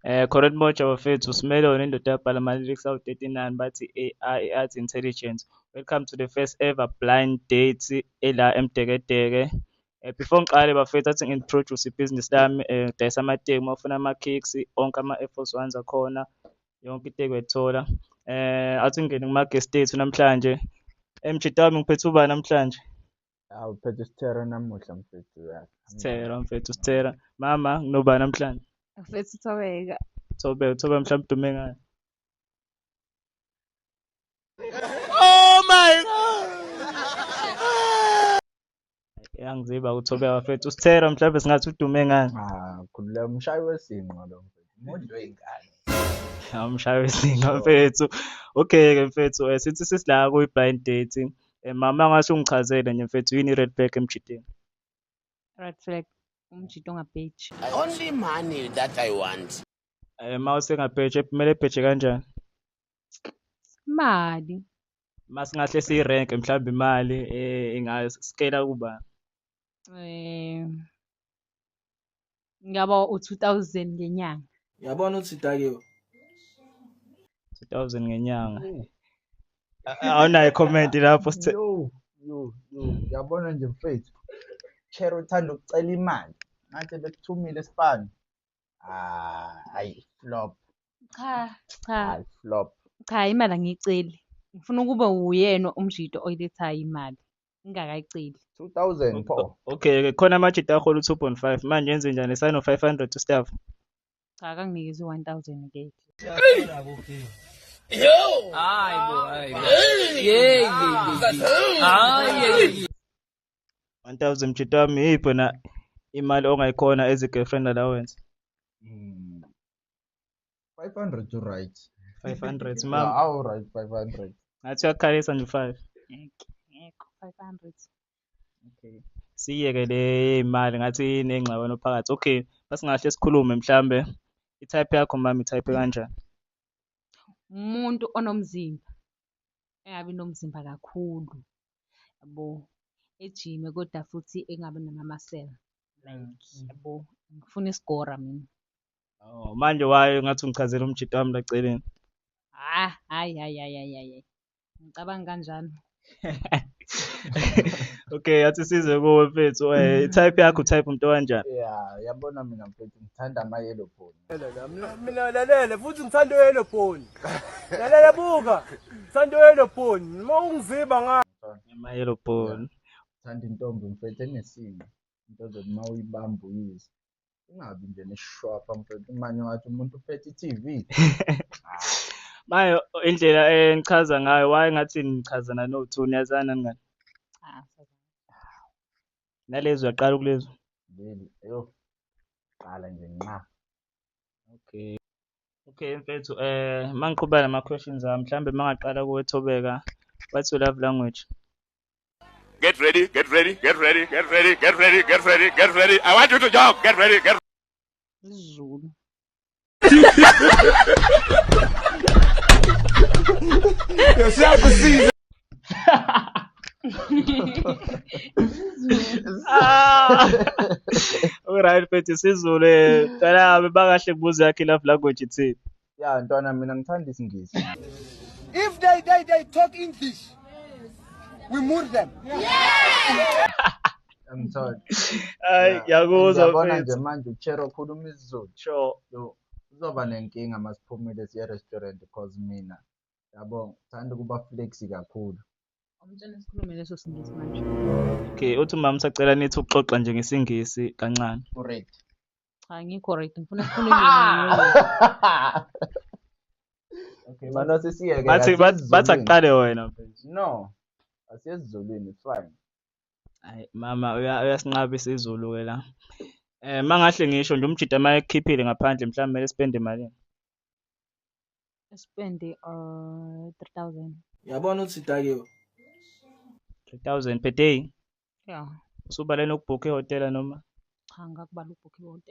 Correct Moja bafethu Simelone indoda yabhala ama-lyrics awu-39 bathi AI Art Intelligence. Welcome to the first ever blind date ela eMdekedeke. Before ngiqale bafethu athi ngi-introduce ibhizinisi lami ngidayisa amateki uma ufuna ama-cakes onke ama-Air Force Ones akhona yonke iteki uyayithola. Athi ngingene kuma-guest ethu namhlanje. Mjida wami ngiphethe ubani namhlanje? Awuphethe isithero namuhla mfethu Sithera mfethu Sithera. Mama nginobani namhlanje? Mfethu Thobeka. Thobeka mhlawumbe udume ngani? Yangiziba uThobeka bafethu Sithera mhlawumbe singathi udume ngani? khulula umshayi wesinqo lo mfethu umuntu wey'ngane. Umshayi wesinga mfethu. Okay-ke mfethu sithi sisila kuyi-blind date. Mama ngase ungichazele nje mfethu yini i-red flag emjideni? Red flag. Umjito ongabheji. Only money that I want. Uma usengabheje kumele ebheje kanjani? Imali. Masingahle siyirenke mhlawumbe imali ingaskela kuba Ngiyaba u-2000 ngenyanga. Yabona ukuthi dakiwe 2000 ngenyanga. Awunayo comment lapho Yabona nje mfethu Chero uthanda ukucela imali ngathi bekuthumile esipani hayi flop flop. Cha imali angiyiceli. Ngifuna ukuba uyena umjito oyilethayo imali. Ngingakayiceli. 2000 pho. Okay-ke khona amajita ahola u-2.5 manje yenze njani esayino 500 to-staff? Cha akanginikeze 1000 ke. Hayi bo, hayi. Hayi. 1000 mjita wami yiphi na imali ongayikhona as i-girlfriend allowance? 500 you right. 500 Yeah, mama. all right 500. Ngathi uyakhalisa nje 5. Ngekho 500. Okay. Siyeke le imali ngathi inengxabano phakathi. Okay, basingahle sikhulume mhlambe. I-type yakho mama i-type kanjani? Umuntu onomzimba. Engabi nomzimba kakhulu. Yabo. Ejime kodwa futhi engabe nama-muscle. Like yabo. Ngifuna isigora mina. Oh, manje wayo ngathi ungichazela umjito wami la eceleni. Hayi. Ngicabanga kanjani? Okay, athi size kuwe mfethu. I-type yakho type umuntu kanjani? Yeah, yabona mina mfethu ngithanda ama-yellow phone. mina lalela futhi ngithanda oyelo phone lalela buka ngithanda oyelo phone uma ungiziba nga Ama-yellow bone. Ngithanda intombi mfethu enesimo. Into zokuthi uma uyibamba uyise. Ungabi nje nesishwapha mfethu manje ngathi umuntu uphethe i-TV. Mayo indlela engichaza ngayo waye ngathi nichazana no2 niyazana ngani? Nalezo uyaqala kulezo. Leli qala nje nqa. Okay mfethu mangiqhubeka nama-questions ami mhlambe mangaqala kuwe Thobeka. What's your love language? Get ready. I want you to jump. Get ready. Isizulu. Alright mfethu isiZulu qala bekahle kubuza yakhe love language ithini? Ya ntwana mina ngithanda isingisi. if they talk English we move them I'm sorry. Hayi yakuzwa Yabona nje mfethu. manje uChero ukhuluma isiZulu. Sure. Yo uzoba nenkinga masiphumile siye restaurant because mina yabo ngithanda ukuba flexi kakhulu. Umtshela sikhulume leso singisi manje. Okay, uthi mama sacela nithi ukuxoxa nje ngesingisi kancane. Correct. Cha ngikho-correct ngifuna sikhulume. Okay, manje sisiyeke. Bathi aqale wena mfethu. No. Asiyesizulwini it's fine. Hayi mama uyasinqaba isiZulu ke la. Mangahle ngisho nje umjida mayekhiphile ngaphandle mhlawumbe kumele spend imali. Spend 3000. yabona ukuthi dakiwe 3000 per day. Yeah. Usubaleni ukubhukha ihotela noma? Cha ngakubala ukubhukha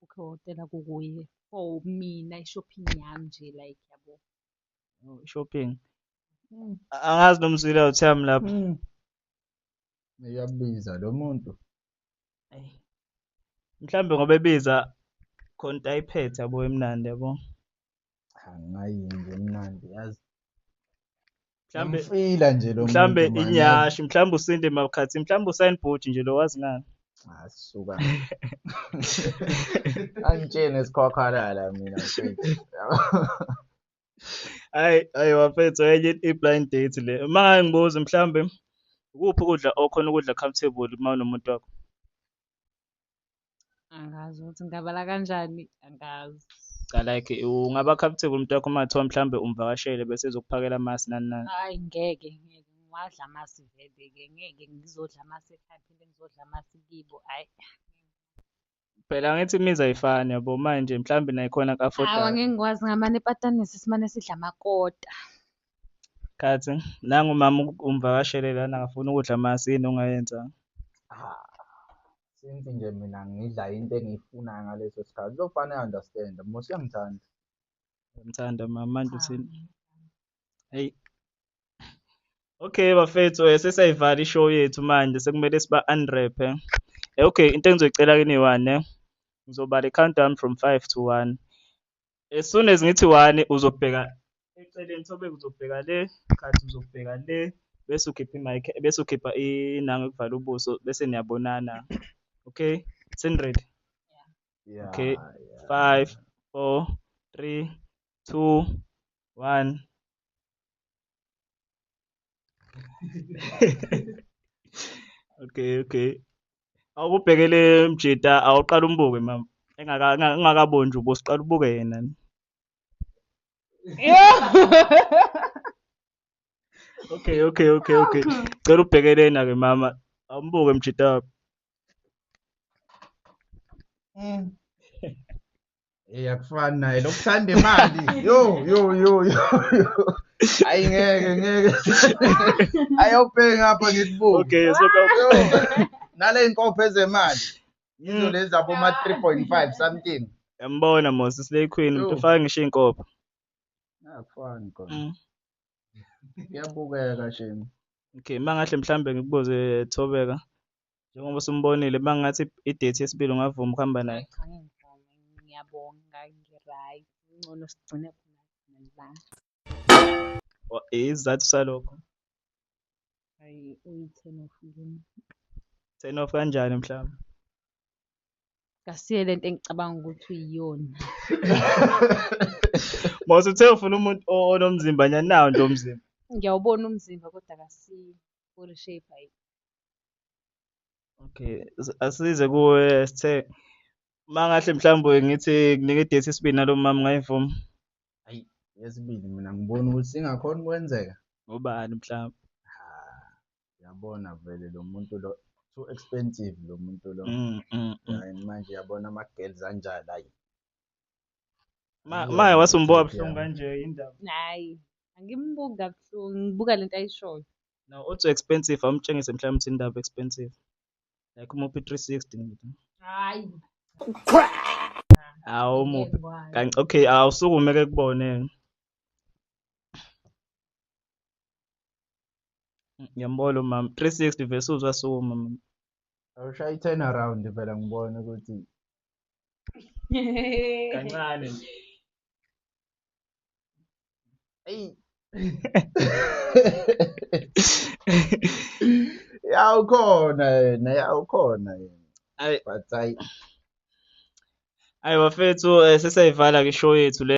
ihhotela kukuye. For mina i-shopping yami nje like yabo. Shopping. Angazi nomzila uthami lapho. Uyabiza lo muntu. Mhlambe ngoba ebiza khonto ayiphethe yabo emnandi yabo. Angayinje emnandi yazi. Mhlambe Ngimfila nje lo mhlambe muntu man, yazi. inyashi, mhlambe usinde Mawukhathi, mhlambe usayinibhuji nje lo wazi ngani. Suka. Angitshene isikhokhalala mina mfethu. Hayi wafethu enye i-blind date le. Uma ngibuza mhlambe ukuphi ukudla okhona ukudla comfortable uma unomuntu wakho? Angazi ukuthi ngingabala kanjani, angazi. Cha like ungaba comfortable umuntu wakho uma kuthiwa mhlambe umvakashele bese ezokuphakela amasi nani nani. Hayi ngeke ngiwadla amasi vele-ke ngeke ngizodla amasi ekhaya phinde ngizodla amasi kibo hayi. Phela ngithi imizi ayifani yabo manje mhlambe nayikhona Hawa ka-afford-ayo. ngeke ngikwazi ngamane epatanisi simane sidla amakota. Khathi nangumama umvakashele lana ngafuna ukudla amasi yini ongayenza? Since nje mina ngidla into engiyifunayo ngaleso sikhathi. Kuzofanele understand. Mos uyangithanda. Ngimthanda mama manje uthini? Hey. Okay bafethu sesayivala ishow yethu manje sekumele siba-unwrap. Okay into engizoyicela kini yi-1 ngizobala i-countdown from 5 to 1. As soon as ngithi 1 uzobheka eceleni Thobeka uzobheka le, Khathi uzobheka le, bese ukhipha i-mic bese ukhipha inanga ekuvala ubuso bese niyabonana. Okay? Seni-ready? Yeah. Okay. 5, 4, 3, 2, 1. Okay. Awubhekele Mjida awuqala umbuke mama. Engakaboni nje ubosiqala ubuke yena. Okay. Cela ubhekele yena ke mama. Awumbuke Mjida. Akufani naye lokuthanda imali. Yo. Hayi ngeke. Ayobheka ngapha ngikubuke. Okay, so Nale inkopho ezemali. Yizo lezi zabo ma 3.5 something. yambona Moses Slay Queen umuntu ufaka ngisho inkopho. Akufani khona. Kuyabukeka shame. Okay, mangahle mhlambe ngikubuze Thobeka. Njengoba usumbonile mangathi i-date yesibili ungavuma ukuhamba naye. Cha ngingivumi, ngiyabonga ngi-right. Ngcono sigcine khona la. Isizathu salokho. Hayi uyi-10 off kimi. 10 off kanjani mhlawumbe? Kasiye lento engicabanga ukuthi uyiyona. Mose uthe ufuna umuntu onomzimba nyani nawo nje umzimba. Ngiyawubona umzimba kodwa kasiye body shape hayi. Okay, asize kuwe sithe mangahle mhlawumbe ngithi kunike i-date yesibili nalo mama ngayivuma. Hayi, yesibili mina ngibona ukuthi singakhona ukwenzeka. Ubani mhlawumbe? Yabona vele lo muntu lo too expensive lo muntu lo. Yani manje yabona ama-girls anjalo hayi. Maye wasumbuka buhlungu kanje indaba. Hayi, angimbuki kabuhlungu, ngibuka lento ayishoyo. No, too expensive awumtshengise mhlawumbe ukuthi indaba expensive. Like umuphi 360 ngithi. Hayi. Awumuphi. Okay, awusukume ke kubone. Ngiyambona mama 360 versus wasukuma mama. Awushaya i-turn around phela ngibona ukuthi Kancane. hey. Yawukhona yena. Ayi But hayi bafethu sesayivala ke show yethu le